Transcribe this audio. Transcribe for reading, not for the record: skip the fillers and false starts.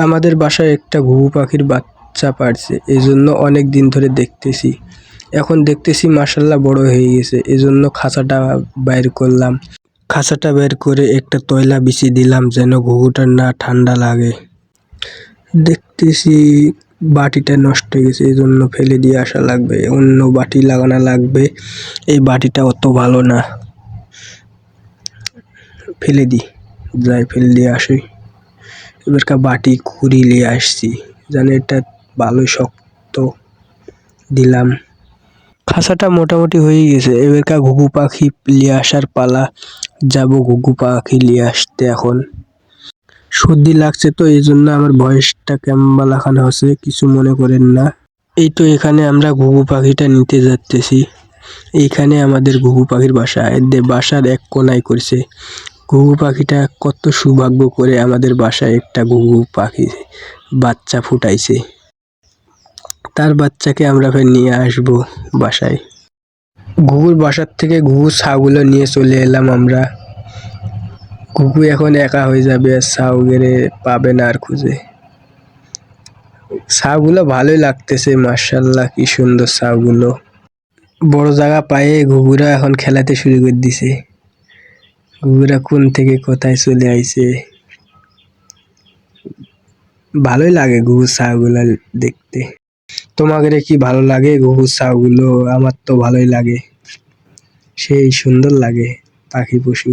আমাদের বাসায় একটা ঘুঘু পাখির বাচ্চা পারছে, এজন্য অনেক দিন ধরে দেখতেছি। এখন দেখতেছি মাশাআল্লাহ বড় হয়ে গেছে, এজন্য খাঁচাটা বাইর করলাম। খাঁচাটা বের করে একটা তয়লা বিছিয়ে দিলাম যেন ঘুঘুটার না ঠান্ডা লাগে। দেখতেছি বাটিটা নষ্ট হয়ে গেছে, এজন্য ফেলে দিয়ে আসা লাগবে, অন্য বাটি লাগানো লাগবে। এই বাটিটা অত ভালো না, ফেলে দিই, যাই ফেলে দিয়ে আসি। এবারকার বাটি কুড়ি নিয়ে আসছি, জানি এটা ভালো শক্ত, দিলাম। খাঁচাটা মোটামুটি হয়ে গেছে, এবারকার ঘুঘু পাখি নিয়ে আসার পালা। যাব ঘুঘু পাখি নিয়ে আসতে এখন। সর্দি লাগছে তো এই জন্য আমার ভয়েসটা কেমন লাগানো হচ্ছে, কিছু মনে করেন না। এই তো এখানে আমরা ঘুঘু পাখিটা নিতে যাচ্তেছি। এইখানে আমাদের ঘুঘু পাখির বাসা, এদের বাসার এক কোনায় করছে। ঘুঘু পাখিটা কত সৌভাগ্য করে আমাদের বাসায় একটা ঘুঘু পাখি বাচ্চা ফুটাইছে। তার বাচ্চাকে আমরা ফের নিয়ে আসবো বাসায়। ঘুঘুর বাসার থেকে ঘুঘু ছাগুলো নিয়ে চলে এলাম আমরা। ঘুঘু এখন একা হয়ে যাবে, আর ছাউ গেড়ে পাবে না আর খুঁজে। ছাগুলো ভালোই লাগতেছে, মাশাআল্লাহ কি সুন্দর ছাগুলো। বড় জায়গা পায়ে ঘুঘুরা এখন খেলাতে শুরু করে দিছে। ঘুঘুরা কোন থেকে কোথায় চলে আইছে। ভালোই লাগে ঘুঘুর ছাগুলো দেখতে। তোমাদের কি ভালো লাগে ঘুঘুর ছাগুলো? আমার তো ভালোই লাগে, সেই সুন্দর লাগে পাখি পশু।